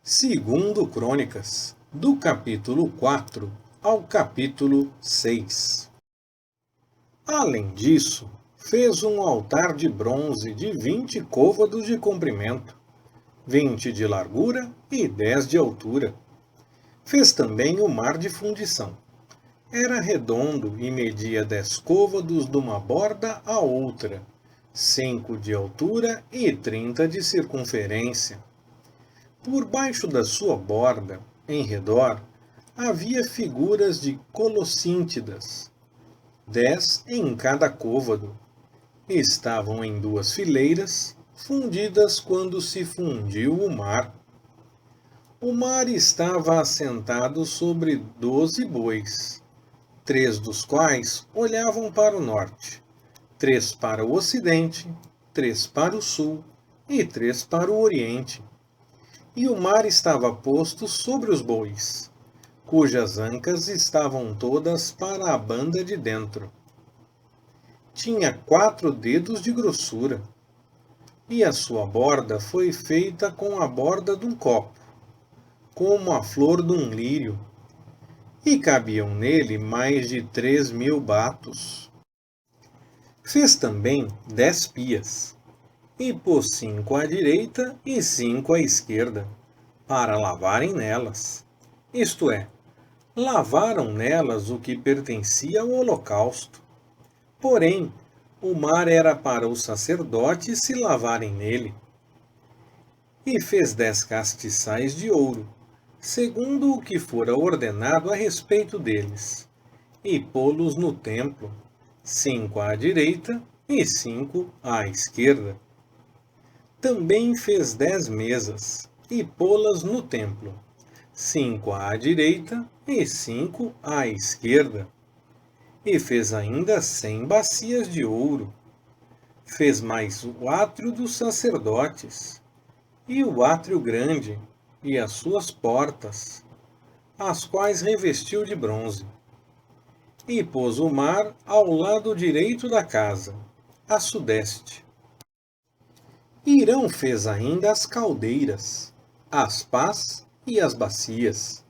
Segundo Crônicas, do capítulo 4 ao capítulo 6. Além disso, fez um altar de bronze de 20 côvados de comprimento, 20 de largura e 10 de altura. Fez também o mar de fundição. Era redondo e media 10 côvados de uma borda à outra, 5 de altura e 30 de circunferência. Por baixo da sua borda, em redor, havia figuras de colossíntidas, 10 em cada côvado. Estavam em 2 fileiras, fundidas quando se fundiu o mar. O mar estava assentado sobre 12 bois, 3 dos quais olhavam para o norte, 3 para o ocidente, 3 para o sul e 3 para o oriente. E o mar estava posto sobre os bois, cujas ancas estavam todas para a banda de dentro. Tinha 4 dedos de grossura, e a sua borda foi feita com a borda de um copo, como a flor de um lírio, e cabiam nele mais de 3.000 batos. Fez também 10 pias, e pôs 5 à direita e 5 à esquerda, para lavarem nelas. Isto é, lavaram nelas o que pertencia ao holocausto. Porém, o mar era para os sacerdotes se lavarem nele. E fez 10 castiçais de ouro, segundo o que fora ordenado a respeito deles, e pô-los no templo, 5 à direita e 5 à esquerda. Também fez 10 mesas, e pô-las no templo, 5 à direita e 5 à esquerda. E fez ainda 100 bacias de ouro. Fez mais o átrio dos sacerdotes, e o átrio grande, e as suas portas, as quais revestiu de bronze. E pôs o mar ao lado direito da casa, a sudeste. Irão fez ainda as caldeiras, as pás e as bacias.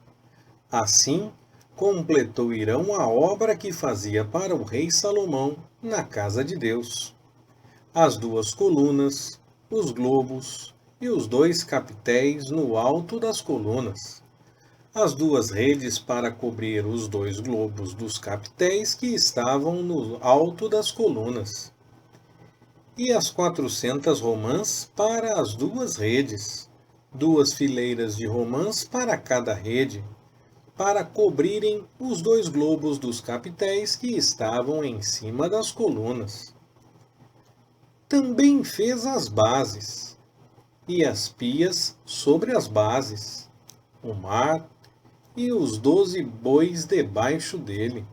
Assim, completou Irão a obra que fazia para o rei Salomão na casa de Deus. As 2 colunas, os globos e os 2 capitéis no alto das colunas. As 2 redes para cobrir os 2 globos dos capitéis que estavam no alto das colunas. E as 400 romãs para as 2 redes, 2 fileiras de romãs para cada rede, para cobrirem os 2 globos dos capitéis que estavam em cima das colunas. Também fez as bases, e as pias sobre as bases, o mar e os 12 bois debaixo dele.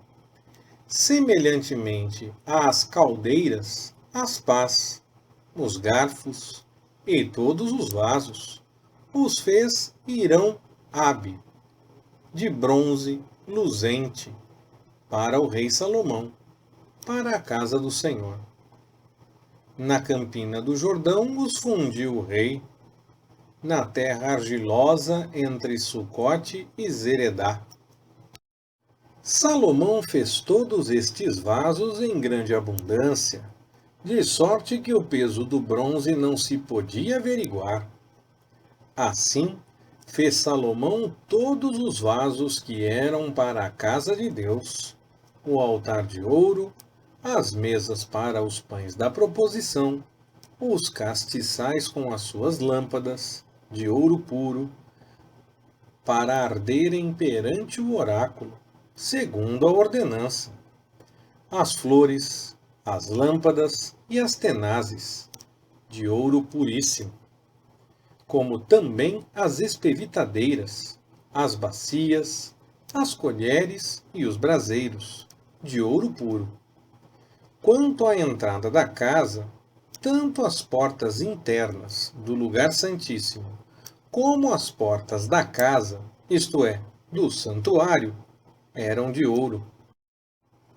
Semelhantemente às caldeiras, as pás, os garfos e todos os vasos, os fez Irão-Abi, de bronze luzente, para o rei Salomão, para a casa do Senhor. Na campina do Jordão os fundiu o rei, na terra argilosa entre Sucote e Zeredá. Salomão fez todos estes vasos em grande abundância, de sorte que o peso do bronze não se podia averiguar. Assim, fez Salomão todos os vasos que eram para a casa de Deus, o altar de ouro, as mesas para os pães da proposição, os castiçais com as suas lâmpadas, de ouro puro, para arderem perante o oráculo, segundo a ordenança, as flores, as lâmpadas e as tenazes, de ouro puríssimo, como também as espevitadeiras, as bacias, as colheres e os braseiros, de ouro puro. Quanto à entrada da casa, tanto as portas internas do lugar santíssimo, como as portas da casa, isto é, do santuário, eram de ouro.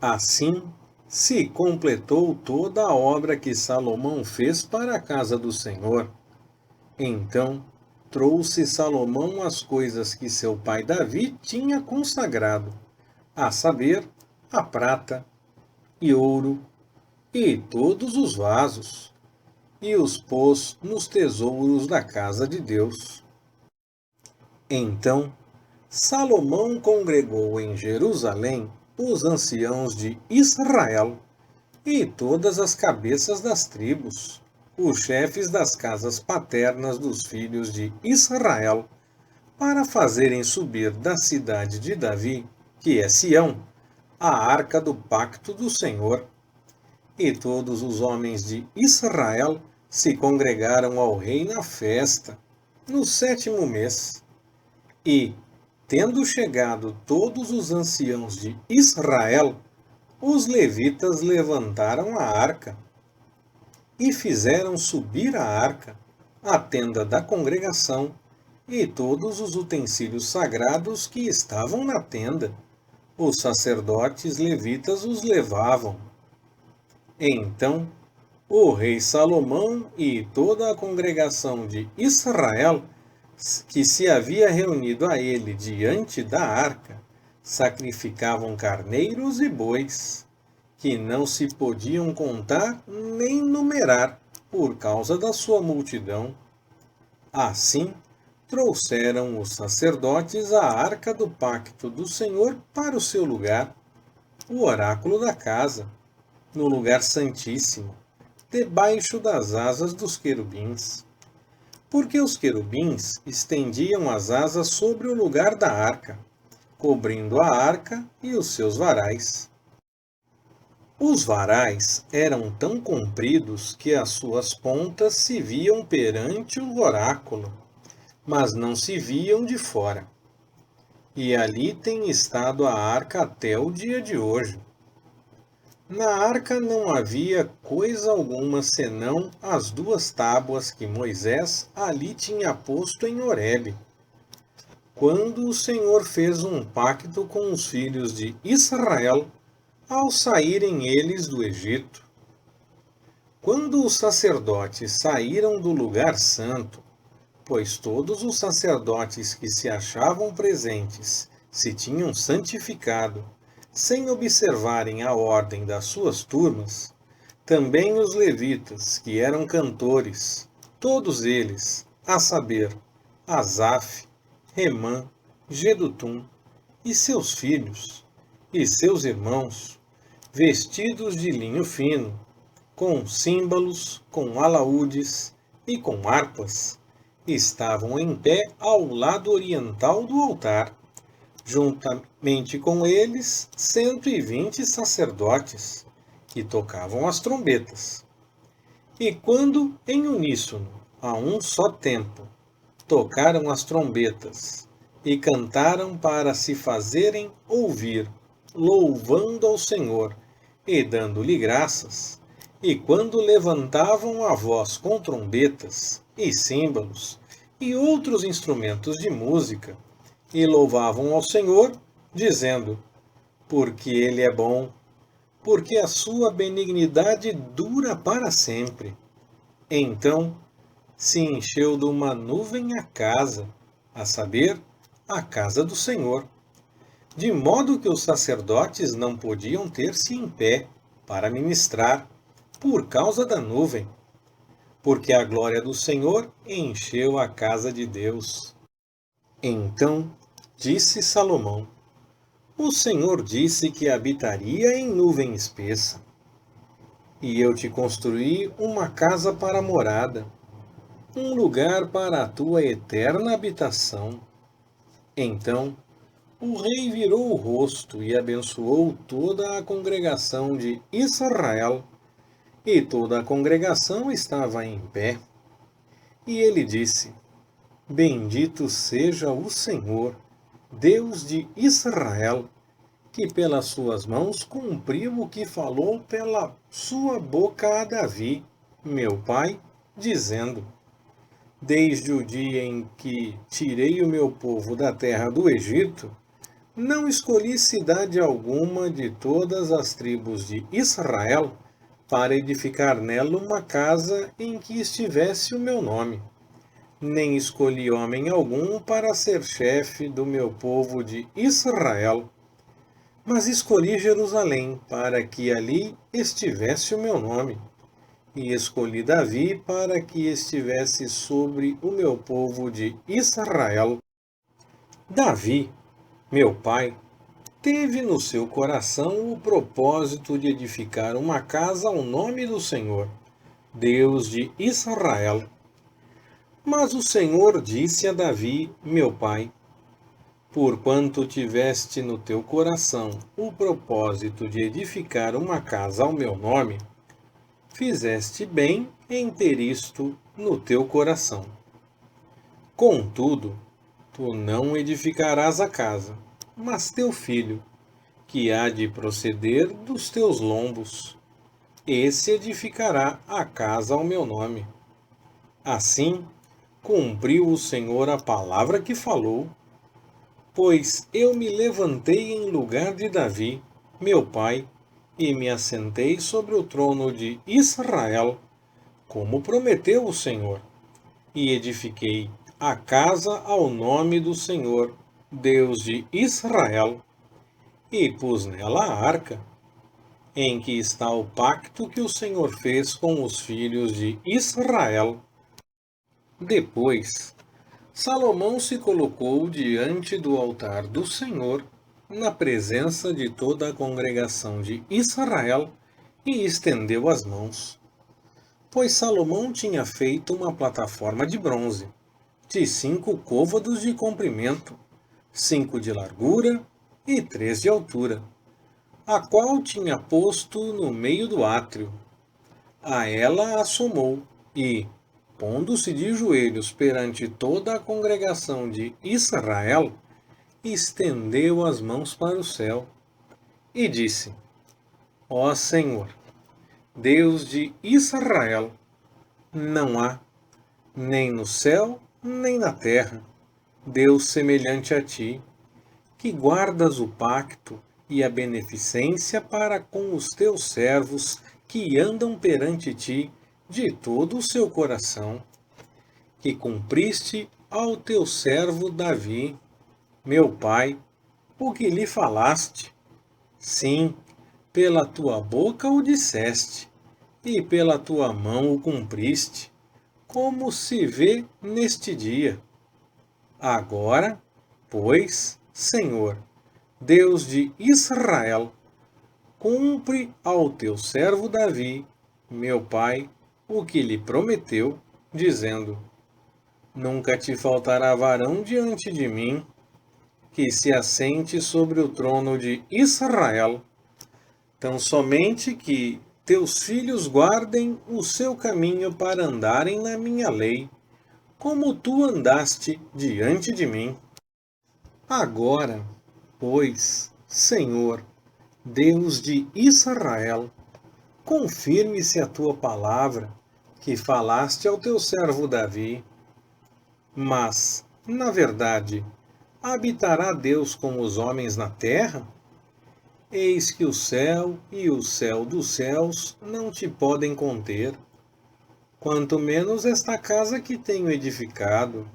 Assim, se completou toda a obra que Salomão fez para a casa do Senhor. Então, trouxe Salomão as coisas que seu pai Davi tinha consagrado, a saber, a prata e ouro e todos os vasos, e os pôs nos tesouros da casa de Deus. Então Salomão congregou em Jerusalém os anciãos de Israel e todas as cabeças das tribos, os chefes das casas paternas dos filhos de Israel, para fazerem subir da cidade de Davi, que é Sião, a arca do pacto do Senhor. E todos os homens de Israel se congregaram ao rei na festa, no 7º mês. E, tendo chegado todos os anciãos de Israel, os levitas levantaram a arca e fizeram subir a arca, a tenda da congregação e todos os utensílios sagrados que estavam na tenda. Os sacerdotes levitas os levavam. Então, o rei Salomão e toda a congregação de Israel, que se havia reunido a ele diante da arca, sacrificavam carneiros e bois, que não se podiam contar nem numerar, por causa da sua multidão. Assim, trouxeram os sacerdotes a arca do pacto do Senhor para o seu lugar, o oráculo da casa, no lugar santíssimo, debaixo das asas dos querubins. Porque os querubins estendiam as asas sobre o lugar da arca, cobrindo a arca e os seus varais. Os varais eram tão compridos que as suas pontas se viam perante o oráculo, mas não se viam de fora. E ali tem estado a arca até o dia de hoje. Na arca não havia coisa alguma senão as 2 tábuas que Moisés ali tinha posto em Horebe, quando o Senhor fez um pacto com os filhos de Israel ao saírem eles do Egito. Quando os sacerdotes saíram do lugar santo, pois todos os sacerdotes que se achavam presentes se tinham santificado, sem observarem a ordem das suas turmas, também os levitas, que eram cantores, todos eles, a saber, Asaf, Remã, Gedutum e seus filhos, e seus irmãos, vestidos de linho fino, com símbolos, com alaúdes e com harpas, estavam em pé ao lado oriental do altar, juntamente com eles 120 sacerdotes, que tocavam as trombetas. E quando, em uníssono, a um só tempo, tocaram as trombetas e cantaram para se fazerem ouvir, louvando ao Senhor e dando-lhe graças, e quando levantavam a voz com trombetas e símbolos e outros instrumentos de música, e louvavam ao Senhor, dizendo: porque Ele é bom, porque a sua benignidade dura para sempre. Então se encheu de uma nuvem a casa, a saber, a casa do Senhor, de modo que os sacerdotes não podiam ter-se em pé para ministrar, por causa da nuvem, porque a glória do Senhor encheu a casa de Deus. Então disse Salomão: o Senhor disse que habitaria em nuvem espessa, e eu te construí uma casa para morada, um lugar para a tua eterna habitação. Então o rei virou o rosto e abençoou toda a congregação de Israel, e toda a congregação estava em pé. E ele disse: bendito seja o Senhor, Deus de Israel, que pelas suas mãos cumpriu o que falou pela sua boca a Davi, meu pai, dizendo: desde o dia em que tirei o meu povo da terra do Egito, não escolhi cidade alguma de todas as tribos de Israel para edificar nela uma casa em que estivesse o meu nome. nem escolhi homem algum para ser chefe do meu povo de Israel, mas escolhi Jerusalém para que ali estivesse o meu nome, e escolhi Davi para que estivesse sobre o meu povo de Israel. Davi, meu pai, teve no seu coração o propósito de edificar uma casa ao nome do Senhor, Deus de Israel. Mas o Senhor disse a Davi, meu pai: porquanto tiveste no teu coração o propósito de edificar uma casa ao meu nome, fizeste bem em ter isto no teu coração. Contudo, tu não edificarás a casa, mas teu filho, que há de proceder dos teus lombos, esse edificará a casa ao meu nome. Assim, cumpriu o Senhor a palavra que falou, pois eu me levantei em lugar de Davi, meu pai, e me assentei sobre o trono de Israel, como prometeu o Senhor, e edifiquei a casa ao nome do Senhor, Deus de Israel, e pus nela a arca, em que está o pacto que o Senhor fez com os filhos de Israel. Depois, Salomão se colocou diante do altar do Senhor, na presença de toda a congregação de Israel, e estendeu as mãos. Pois Salomão tinha feito uma plataforma de bronze, de 5 côvados de comprimento, 5 de largura e 3 de altura, a qual tinha posto no meio do átrio. A ela assomou e, pondo-se de joelhos perante toda a congregação de Israel, estendeu as mãos para o céu e disse: Ó Senhor, Deus de Israel, não há, nem no céu, nem na terra, Deus semelhante a ti, que guardas o pacto e a beneficência para com os teus servos que andam perante ti de todo o seu coração, que cumpriste ao teu servo Davi, meu pai, o que lhe falaste. Sim, pela tua boca o disseste, e pela tua mão o cumpriste, como se vê neste dia. Agora, pois, Senhor, Deus de Israel, cumpre ao teu servo Davi, meu pai, o que lhe prometeu, dizendo: nunca te faltará varão diante de mim, que se assente sobre o trono de Israel, tão somente que teus filhos guardem o seu caminho para andarem na minha lei, como tu andaste diante de mim. Agora, pois, Senhor, Deus de Israel, confirme-se a tua palavra, que falaste ao teu servo Davi. Mas, na verdade, habitará Deus com os homens na terra? Eis que o céu e o céu dos céus não te podem conter, quanto menos esta casa que tenho edificado.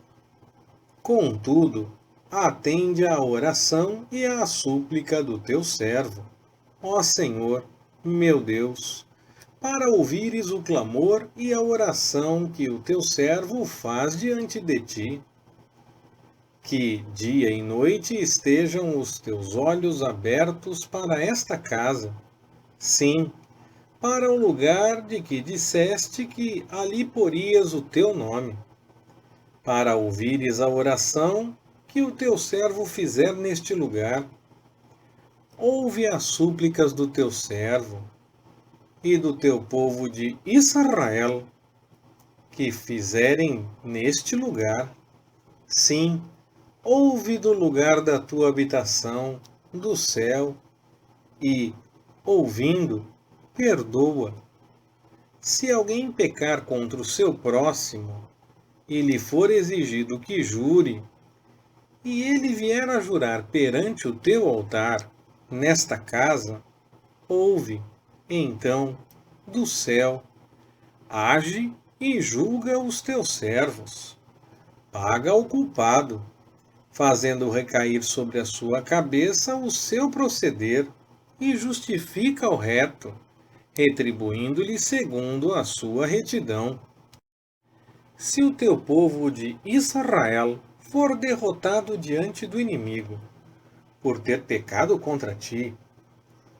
Contudo, atende à oração e à súplica do teu servo, ó Senhor, meu Deus, para ouvires o clamor e a oração que o teu servo faz diante de ti. Que dia e noite estejam os teus olhos abertos para esta casa, sim, para o lugar de que disseste que ali porias o teu nome, para ouvires a oração que o teu servo fizer neste lugar. Ouve as súplicas do teu servo e do teu povo de Israel, que fizerem neste lugar. Sim, ouve do lugar da tua habitação, do céu, e, ouvindo, perdoa. Se alguém pecar contra o seu próximo, e lhe for exigido que jure, e ele vier a jurar perante o teu altar, nesta casa, ouve, então, do céu, age e julga os teus servos. paga ao culpado, fazendo recair sobre a sua cabeça o seu proceder, e justifica o reto, retribuindo-lhe segundo a sua retidão. Se o teu povo de Israel for derrotado diante do inimigo, por ter pecado contra ti,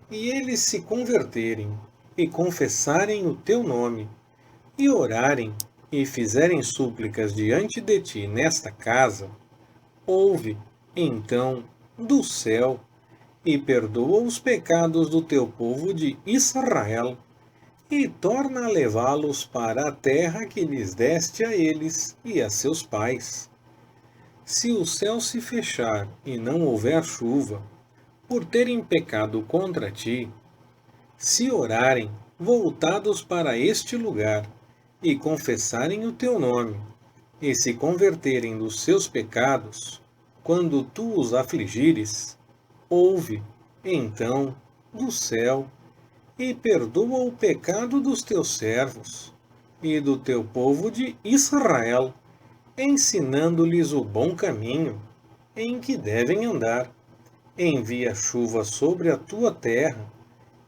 e eles se converterem e confessarem o teu nome, e orarem e fizerem súplicas diante de ti nesta casa, ouve, então, do céu, e perdoa os pecados do teu povo de Israel, e torna a levá-los para a terra que lhes deste a eles e a seus pais. Se o céu se fechar e não houver chuva, por terem pecado contra ti, se orarem, voltados para este lugar, e confessarem o teu nome, e se converterem dos seus pecados, quando tu os afligires, ouve, então, do céu, e perdoa o pecado dos teus servos e do teu povo de Israel, ensinando-lhes o bom caminho em que devem andar. Envia chuva sobre a tua terra,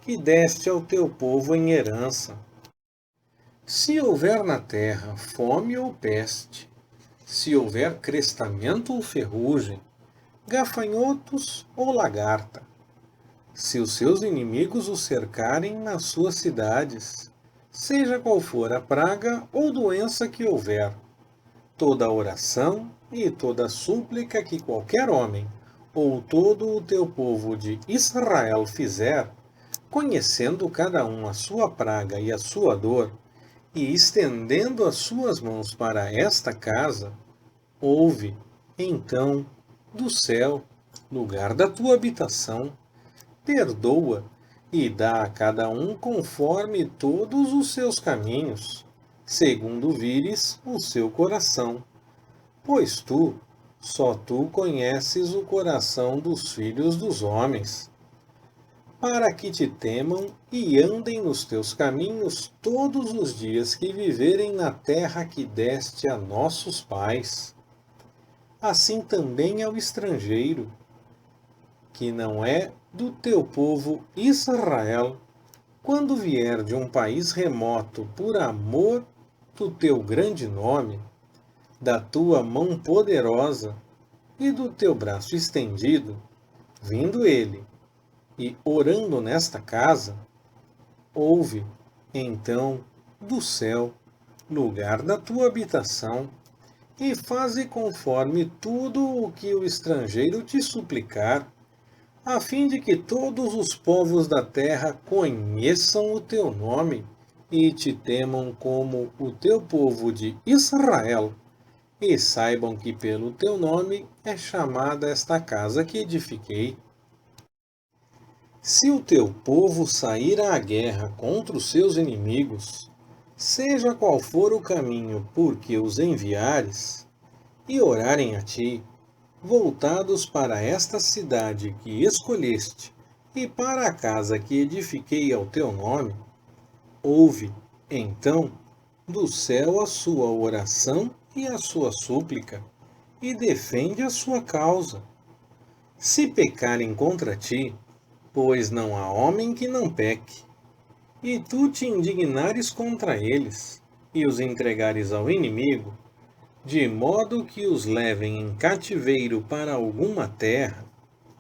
que deste ao teu povo em herança. Se houver na terra fome ou peste, se houver crestamento ou ferrugem, gafanhotos ou lagarta, se os seus inimigos o cercarem nas suas cidades, seja qual for a praga ou doença que houver, toda oração e toda súplica que qualquer homem ou todo o teu povo de Israel fizer, conhecendo cada um a sua praga e a sua dor, e estendendo as suas mãos para esta casa, ouve, então, do céu, lugar da tua habitação, perdoa e dá a cada um conforme todos os seus caminhos, segundo vires o seu coração. Pois tu, só tu conheces o coração dos filhos dos homens, para que te temam e andem nos teus caminhos todos os dias que viverem na terra que deste a nossos pais. Assim também ao estrangeiro, que não é do teu povo Israel, quando vier de um país remoto por amor do teu grande nome, da tua mão poderosa e do teu braço estendido, vindo ele e orando nesta casa, ouve, então, do céu, lugar da tua habitação, e faze conforme tudo o que o estrangeiro te suplicar, a fim de que todos os povos da terra conheçam o teu nome e te temam como o teu povo de Israel, e saibam que pelo teu nome é chamada esta casa que edifiquei. Se o teu povo sair à guerra contra os seus inimigos, seja qual for o caminho por que os enviares, e orarem a ti, voltados para esta cidade que escolheste, e para a casa que edifiquei ao teu nome, ouve, então, do céu a sua oração e a sua súplica, e defende a sua causa. Se pecarem contra ti, pois não há homem que não peque, e tu te indignares contra eles, e os entregares ao inimigo, de modo que os levem em cativeiro para alguma terra,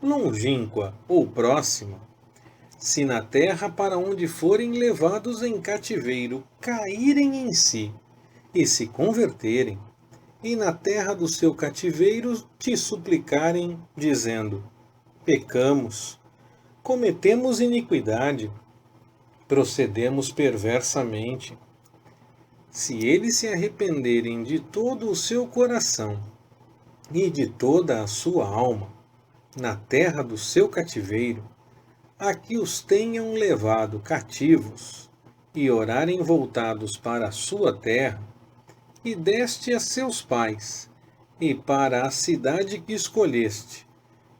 longínqua ou próxima, se na terra para onde forem levados em cativeiro caírem em si, e se converterem, e na terra do seu cativeiro te suplicarem, dizendo: pecamos, cometemos iniquidade, procedemos perversamente. Se eles se arrependerem de todo o seu coração e de toda a sua alma, na terra do seu cativeiro, a que os tenham levado cativos, e orarem voltados para a sua terra, e deste a seus pais, e para a cidade que escolheste,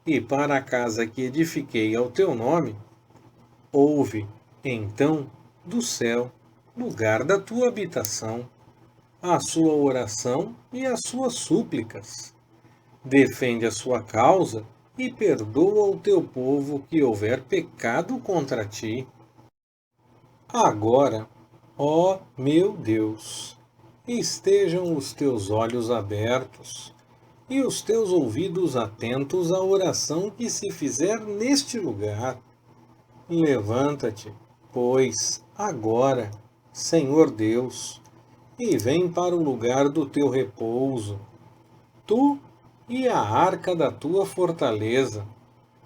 e para a casa que edifiquei ao teu nome, ouve, então, do céu, lugar da tua habitação, a sua oração e as suas súplicas. Defende a sua causa e perdoa o teu povo que houver pecado contra ti. Agora, ó meu Deus, estejam os teus olhos abertos e os teus ouvidos atentos à oração que se fizer neste lugar. Levanta-te, pois, agora, Senhor Deus, e vem para o lugar do teu repouso, tu e a arca da tua fortaleza.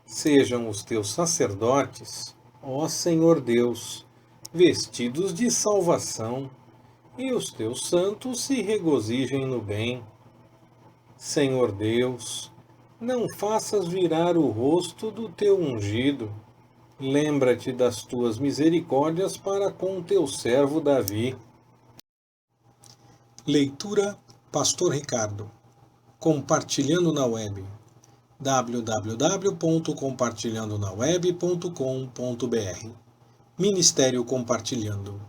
Sejam os teus sacerdotes, ó Senhor Deus, vestidos de salvação, e os teus santos se regozijem no bem. Senhor Deus, não faças virar o rosto do teu ungido. Lembra-te das tuas misericórdias para com teu servo Davi. Leitura Pastor Ricardo. Compartilhando na web. www.compartilhandonaweb.com.br Ministério Compartilhando.